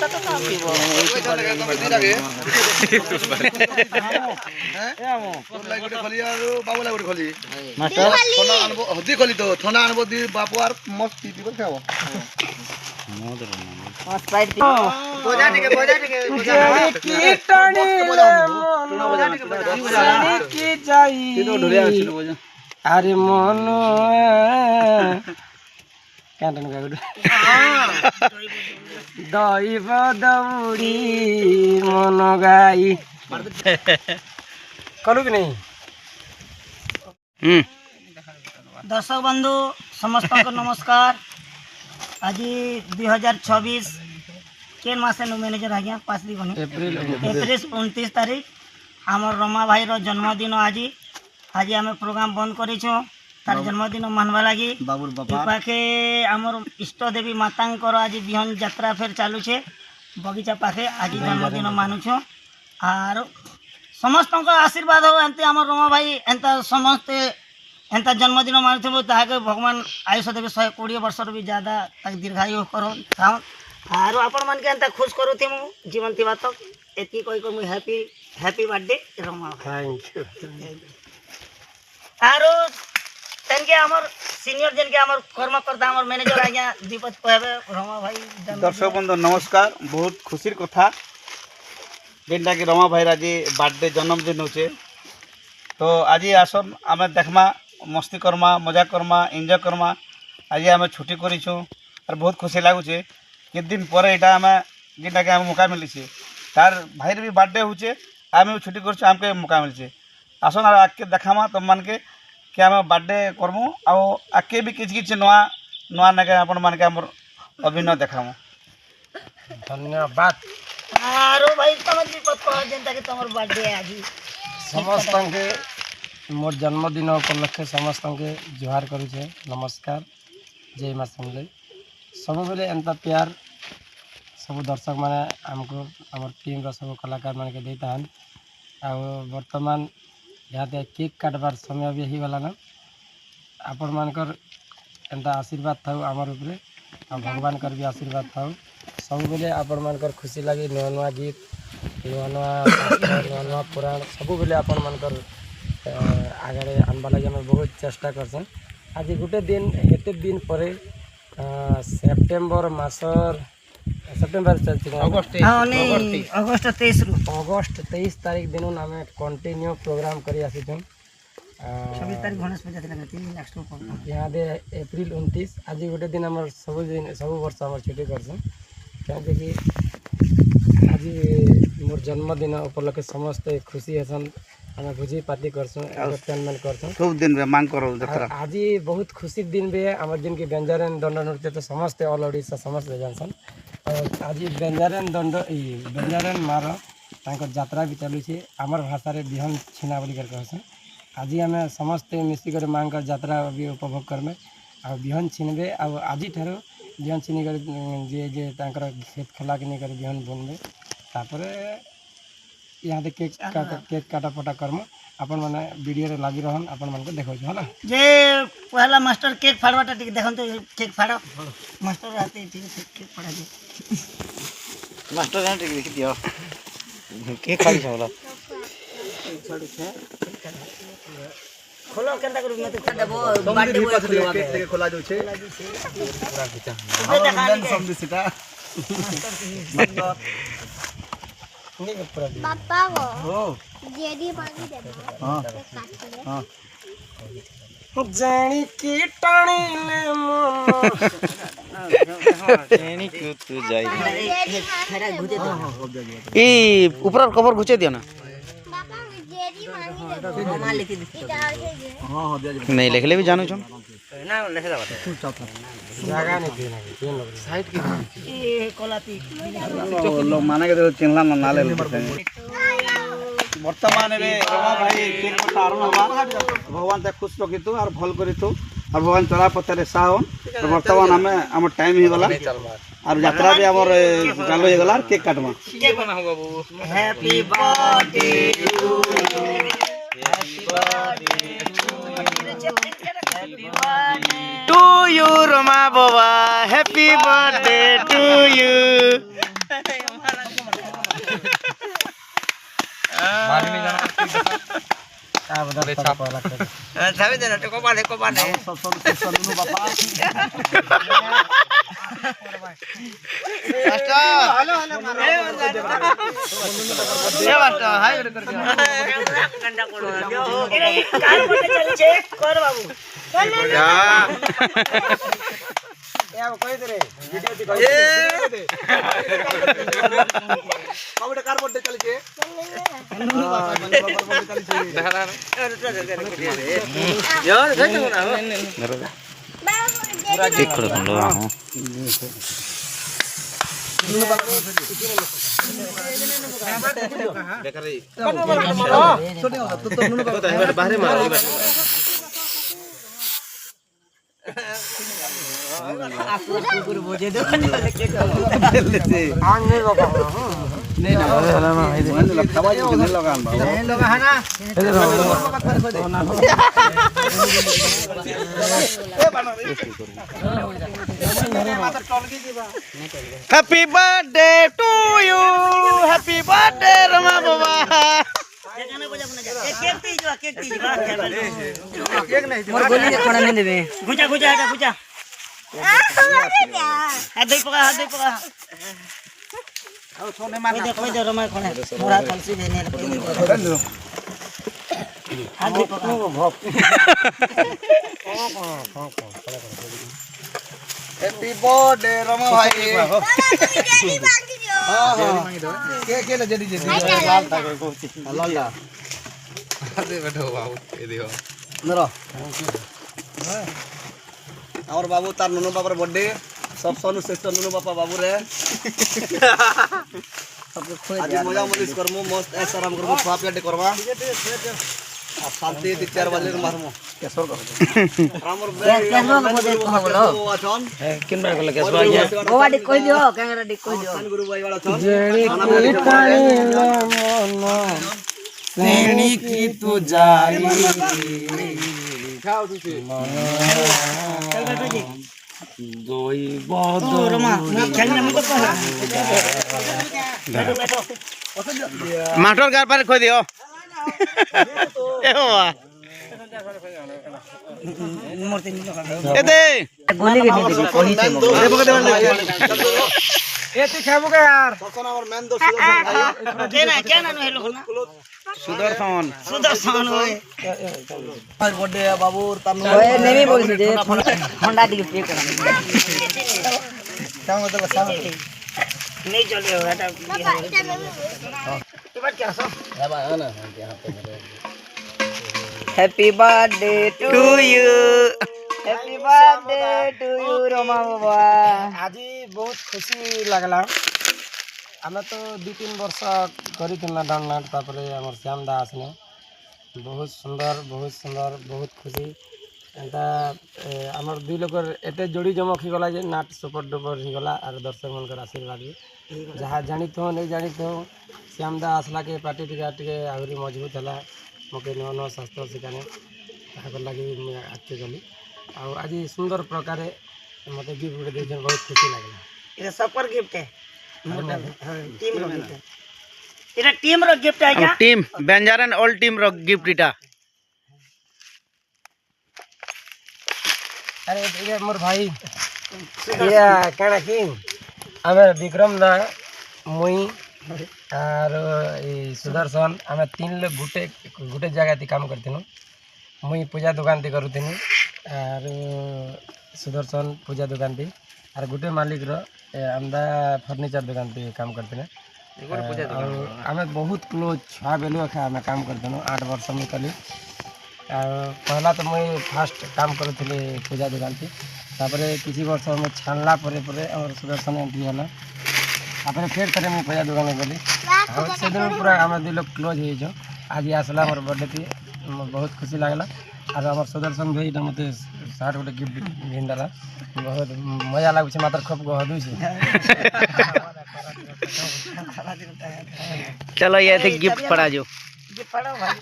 মাথা তো কাম দিব মাস্টার হদি খলি তো থনা আনবো দি বাপু আর মস্ত পিপি করে খাবো স্প্রাইট বোঝা টিকে কি টানি কি যাই আরে মন কেন গাগুড দইব দৌড়ি মন গাই কলু কি নেই दर्शक बंधु समस्त को नमस्कार। आज 2026 केन मासे नु मैनेजर आज्ञा पास दी बनी एप्रिल 29 तारीख आमर रमा भाई रो जन्मदिन आज आम प्रोग्राम बंद करिछो तार जन्मदिन मानवा लगी बाबूर बापा पाखे आमर इष्ट देवी मातांकर आज बिहन यात्रा फेर चालू छे बगीचा पाखे आज जन्मदिन मानुछो आर समस्त को आशीर्वाद हो एंते आमर रमा भाई एंता समस्त एंता जन्मदिन मानुथबो ताके भगवान आयुष देवे 120 वर्ष भी ज्यादा तक दीर्घायु करो आरो आपण मन के एंता खुश करू थी मु जीवन थी बात एती कोई को मु happy birthday Rama thank you आरो तनके हमर सीनियर जन के हमर कर्मकर्ता हमर मैनेजर आज्ञा दीपक कहबे रमा भाई दर्शक बंधु नमस्कार। बहुत खुशीर कथा जेनटा कि रमा भाई आज बर्थडे जन्मदिन होचे तो आज आसन आम देखमा मस्ती करमा मजा करमा एंजॉय करमा आज आम छुट्टी करूँ और बहुत खुशी लगुचे कि दिन पर यहाँ आम जेनटा कि मौका मिली तार भाई भी बर्थडे होचे आम भी छुट्टी कर आमके मौका मिली आसन आगे देखामा तुम मान के कि आम बर्थडे करमु आगे भी किसी नुआ नुआ नाके आपण मान के अभिनय देखामु धन्यवाद आरो भाई तुम दीपक कह जेनटा कि तुमर बर्थडे आज समस्त के मोर जन्मदिन उपलक्षे समस्त के जुहार करुचे नमस्कार जय माँ समझे सब बेले एंता प्यार सब दर्शक माने आमको आम टीम सब कलाकार मान के देता बर्तमान यहाँ केक काटबार समय भी हो गला ना आपण मानकर एंता आशीर्वाद था आमर उपरे भगवान कर भी आशीर्वाद था सब बेले आपण मानकर खुशी लगे नुआ नुआ गीत नुआ नुआ पुराण सब बेले आपण मानकर आगे आनबा लगे आम बहुत चेष्टा करसन आज गोटे दिन एते दिन पर सेप्टेम्बर मासर सेप्टेम्बर अगस्त 23 तारीख दिन आम कंटिन्यू प्रोग्राम करी आसी 26 तारीख गणेश पूजा दिन 3 दिन नेक्स्ट यहाँ दे एप्रिल 29 आज गोटे दिन आम सब वर्ष आम छुट्टी करसन क्या कि आज मोर जन्मदिन उपलक्षे समस्त खुशी हेसन आम भोजी पार्टी करसुँ एंटरटेनमेंट करसुँ खूब दिन में मांग करो आज बहुत खुशी दिन भी है आम जिनकी व्यंजन दंड नृत्य तो समस्ते ऑल ओडिशा समस्त जानसन और आज व्यंजन दंड व्यंजन मार यात्रा भी चलू आमर भाषा बिहन छीना बोल कर कहसन आज आम समस्ते मिसिकर माँ का यात्रा भी उपभोग करमे आ बिहन छीनबे आज ठार बिहन छीनी कर जे खेत खोला कि नहीं कर बिहन बुनबे तापर यहाँ केक काटा फटा कर्म आपण माने वीडियो रे लागी रहन आपण मन को देखौ होला जे पहला मास्टर केक फाड़वाटा ठीक देखन तो केक फाड़ो मास्टर आते ठीक केक फाड़ा दे मास्टर ने ठीक लिख दियो केक फाड़ी होला फाड़ू छे खोलो केनता करू मैं तो देबो बर्थडे बॉय खोलवा केक खोला दो छे पूरा खींचा हम समझ सीता मास्टर पापा को जेडी पानी दे दो हां हां जानी की टाणी ले मन तेनी को तू जाई ई ऊपर कवर घुचे दियो ना पापा जेडी पानी दे दो मां लिख दे हां हां दे नहीं लिख ले भी जानू छन ना लिख दे जगह नहीं थी ना साइड की ए कोलाती लोग माने के चिन्हला ना नाले वर्तमान रे रमा भाई केक कटा आरंभ हवा भगवान ते खुश रखितु और भल करितु और भगवान चला पथरे साहन तो वर्तमान हमें हम टाइम ही गला और यात्रा भी हमर चालू हो गला केक काटमा केक बना हो बाबू happy birthday to to you Roma Baba, happy birthday to you. टका पहला के छाबे दे टको बाले को बाले सब सब सनुनु बापा मास्टर हेलो हेलो ए मास्टर हाय कर गंडा कोड़ कार बोटे चली छे कर बाबू जा ए अब कहि दे रे वीडियो दी ए बाबूटा कार बर्थडे चली छे सनुनु बापा बर्थडे चली छे देखला यार देख ना पूरा देख लो हां देख रे छोटे हो तो नुनु बाबा बाहर मार पूरा बोझे दो आंगे बाबा नहीं ना हला ना है लखवा जो नहीं लगा बाबा नहीं लगा है ना happy birthday to you happy birthday Rama बाबा गाना बजा बना जा केक तीज बा केक नहीं मोर गोली खाना नहीं देबे गुजा गुजा हटा गुजा हाथ दे पका और सोने मारना देखो जो रमा खाना मोरा कलसी देने हाथ दे पका हैप्पी बर्थडे रमा भाई हां हां के ले जदी लाल था को लाल ला अरे बैठो बाबू ए देखो नरो और बाबू तार नुनु बापर बर्थडे सब सोनु श्रेष्ठ नुनु बापा बाबू रे आज मजा मलिस करमु मस्त ऐसा आराम करमु खा पिया करवा अब शांति 4 बजे मारमु केसर को रामर बे बोलो अछन किन बार गले केसर आइया गोवा डिक कोई दियो कैमरा डिक कोई दियो गुरु भाई वाला छन जेणी की पानी मन सेणी की तू जाई खाओ तुसी दोई बहुत रमा खेलने में तो पड़ा बैठो मास्टर घर पर खोई दियो ए हुआ मूर्ति नहीं लगा ए दे गोली के नहीं कोही से ए तू खाबो के यार ससन और मेन दो सुदर्शन क्या नाम है लोग ना सुदर्शन होए आज बर्थडे है बाबू तनु ओए नहीं बोल दे होंडा दी पे कर क्या मतलब सामने नहीं चले हो बेटा ये बात क्या सो अब आना ना यहां पे मेरे happy birthday to you happy birthday to you Roma बाबा आज बहुत खुशी लगला आमे तो 2-3 वर्ष करिथिना डाउनलोड तापरे हमर श्याम दा आसने बहुत सुंदर बहुत खुशी एंता हमर दुई लोकर एते जोड़ी जमक ही गला जे नाट सुपर डुपर ही गला और दर्शक मनकर आशीर्वाद भी जहाँ जानी तो नहीं जानी तो श्याम दा आसला के पार्टी टिके आहुरी मजबूत हला मके नव शास्त्र शिखाने ताकर लगी आके गली और आज सुंदर प्रकार मते गिफ्ट दे बहुत खुशी लगला ये सुपर गिफ्ट है टीम रो गिफ्ट है इरा टीम रो गिफ्ट है क्या टीम बेंजारन ऑल टीम रो गिफ्ट इटा अरे ये मोर भाई या काना की आमे विक्रम ना मुई और सुदर्शन आमे 3 लोग गुटे जगह ती काम करथिनु मुई पूजा दुकान ती करूथिनु और सुदर्शन पूजा दुकान ती और गुटे मालिक रो आमदा फर्नीचर दुकान ती काम करथिनु और आमे बहुत क्लोज छा बेलु खा आमे काम करथिनु 8 वर्ष में कली पहला तो मुई फास्ट काम करूथले पूजा दुकान थी तापरे किसी वर्ष में छानला परे और सुदर्शन एंट्री होला तापरे फिर करे मुई पूजा दुकान गली और से दिन पूरा हम दि लोग क्लोज हो जो आज आसला हमर बर्थडे थी बहुत खुशी लागला और हमर सुदर्शन भाई मते 60 गोटे गिफ्ट भिंदला बहुत मजा लागु छे मात्र खूब गहदु छे चलो ये थे गिफ्ट पड़ा जो गिफ्ट पड़ो भाई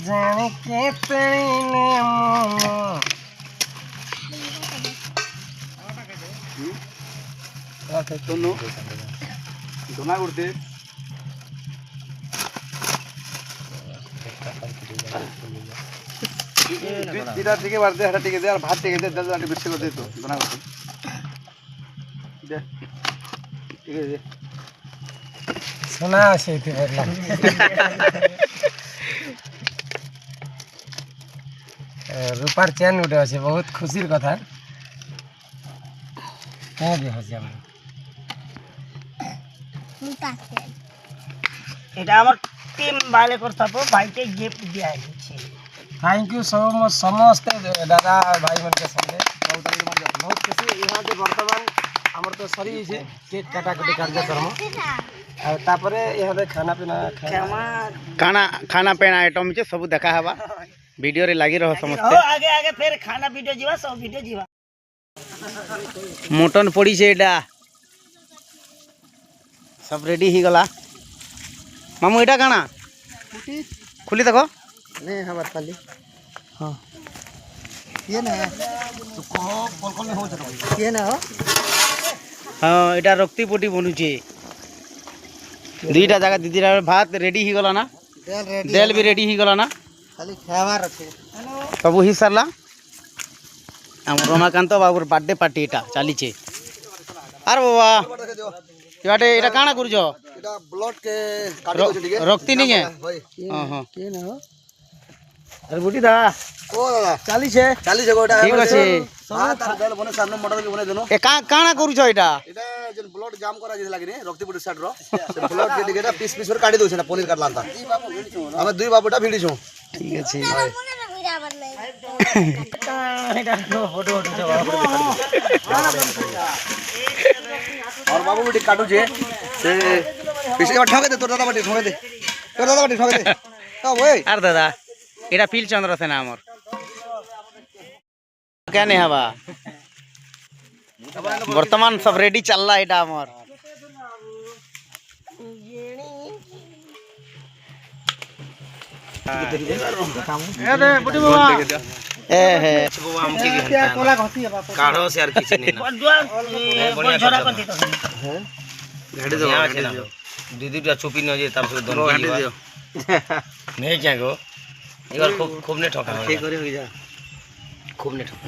जाने के तेने दोनों दोना गुड़ते দুইটা টিকে বার দে এটা টিকে দে আর ভাত টিকে দে দাদা বেশি করে দে তো বনা করে দে টিকে দে শোনা আছে এতে বললাম রূপার চেন উঠে আছে বহুত খুশির কথা হ্যাঁ যে হচ্ছে আমরা এটা আমার টিম বাইরে করতে ভাইকে গিফট দিয়া হয়েছে थैंक यू समस्ते दादा भाई मन के संगे बहुत खुशी यहाँ के वर्तमान आमर तो सरी है केक काटाकुटी कार्यक्रम तापरे यहाँ खाना पीना खाना खाना पेना आइटम छे सब देखा हवा वीडियो रे लागी रहो समझते आगे आगे फिर खाना वीडियो जीवा सब वीडियो जीवा मटन पड़ी छे एटा सब रेडी ही गला मामू एटा काना खुली देखो नहीं हमार खाली हां ये ना तो को कोल में हो जरो ये ना हो हां एटा रक्ति पोटी बनुचे दुईटा जगह दीदीरा भात रेडी ही गला ना देल भी रेडी ही गला ना खाली खावार আছে सब ही सरला हम Ramakant बाबूर birthday party Etah चलीचे are बाबा इबाटे एटा काना करूछो এটা ব্লড কে কাটি দो ठीक है रक्ति नहीं है हां हां के ना हो अरे बुटी दा ओ दादा 40 है गोटा ठीक আছে हां तार देल बने सामने मॉडल के बने देनो ए काना करूछो एटा এটা যে ব্লড জাম করা যে লাগি রে রক্তপুর সাইড रो से ব্লড के টিকেটা পিস পিস করে কাটি দो সেটা পনির কাটলাম তা আমি দুই বাবুটা ভিডিছো ঠিক আছে और बाबू बेटी काटू जे से पीछे के ठोके दे तोर दादा बेटी ठोके दे तोर दादा बेटी ठोके दे ओ ओए आर दादा एटा फील चंद्र सेना हमर क्या नहीं हवा वर्तमान सब रेडी चल रहा एटा हमर ए हे काढ़ो से यार किसी नहीं ना झोरा कर दी तो गाड़ी दो दीदी टा चुपी न जे तब से दोन गाड़ी दियो नहीं क्या गो एक बार खूब खूब ने ठोका ठीक करे हो जा खूब ने ठोका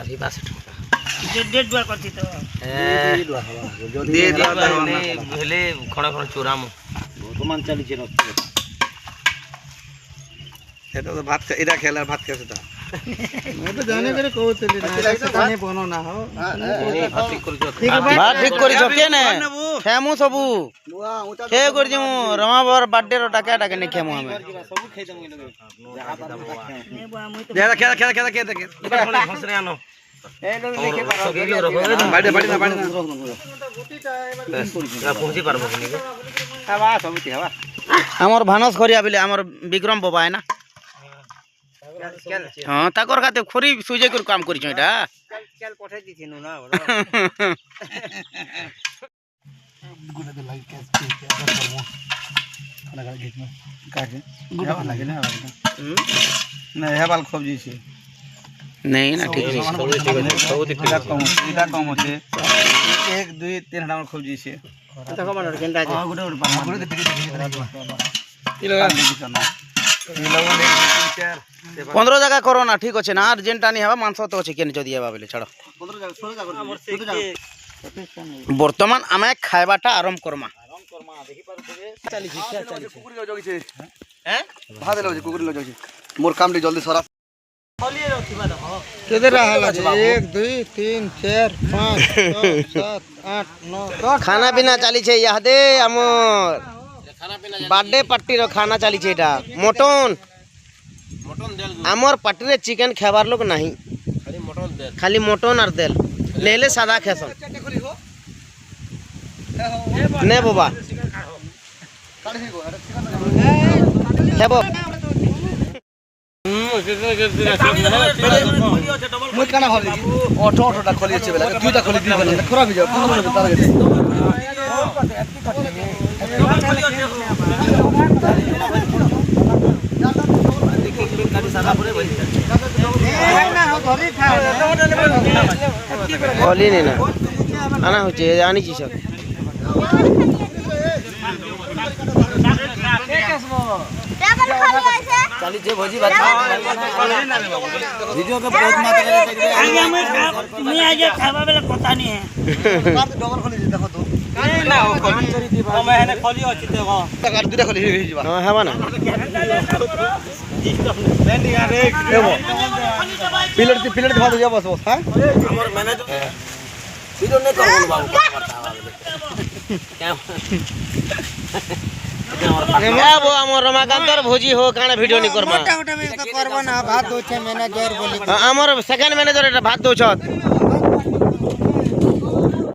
अभी बास ठोका डेढ़ द्वार कर दी तो दे दिया नहीं भेले खणा खणा चोराम वर्तमान चली छे रक्त এটা তো ভাত এটা খেলার ভাত খেছে তা मैं जाने करे कहते ना खाने बनो ना हो ভাত ঠিক করিছ কেনে খেমু সবু খে করিছ মু রমাবর বার্থডে র টাকা টাকা নে খেমু আমি सब खाई दम খেলা খেলা খেলা খেলা খেলা দেখে ফসরে আনো এই লোক দেখে বাড়ি বাড়ি না বাড়ি না পৌঁছি পারবো কি হবা সবটি হবা আমার ভানস করিয়া বলে আমার বিক্রম বাবা है ना हाँ ताकर खाते खोरी सुजे कर काम करिछ एटा चल पठाई दिथिनु ना गुडा दे लाइक कैस के करमो खाना खा घेत में काके गुडा लागे ना नहीं है बाल खोब जी छे नहीं ना ठीक है सब ठीक है कम होते 1 2 3 हटा खोब जी छे देखो मन केनटा हां गुडा गुडा दे ठीक ई लगा करना 15 जगह करो ना ठीक अच्छे ना अर्जेंटा नहीं हवा मांस तो अच्छे केन जदी हवा बोले छाड़ो 15 जगह 16 जगह वर्तमान आमे खाइबाटा आरंभ करमा देखि पार चली कुकुर लो जोगी छे हैं भात लो जे कुकुर लो जोगी मोर काम रे जल्दी सरा खोलिए रखिबा देखो केदे रहल छै 1 2 3 4 5 6 7 8 9 10 खाना पीना चली छे यादे हमर बर्थडे पार्टी रो खाना चली छे एटा मटन आमर पार्टी रे चिकन खाबार लोग नहीं खाली मटन और देल लेले सादा खेसन ने बाबा हेबो मुई काना भाबी 8 टा खोली छै बेला 2 टा खोली दी बेला खराब हो जाओ तार के खोली नहीं ना आना हो आनी छी सब टेबल खाली আছে চালিছে ভোজি ভাত ভিডিও কে বহুত মাত্রা রে দেখবে आगे मैं आगे खावा बेला पता नहीं है ডবল খলি দেখো তো না ও মেহনে খলি আছে দেখো টাকার দুটা খলি হয়ে যাবা হ্যাঁ হেবা না বেন্ডি আরে প্লেট ধোয়া দিয়ে বস বস হ্যাঁ আমার ম্যানেজার ভিডিও নে করব বাবু আমার রমাকান্তর ভোজি হো কানা ভিডিও নি করবা মোটা মোটা করব না ভাত দউছে ম্যানেজার বলি আমার সেকেন্ড ম্যানেজার এটা ভাত দউছ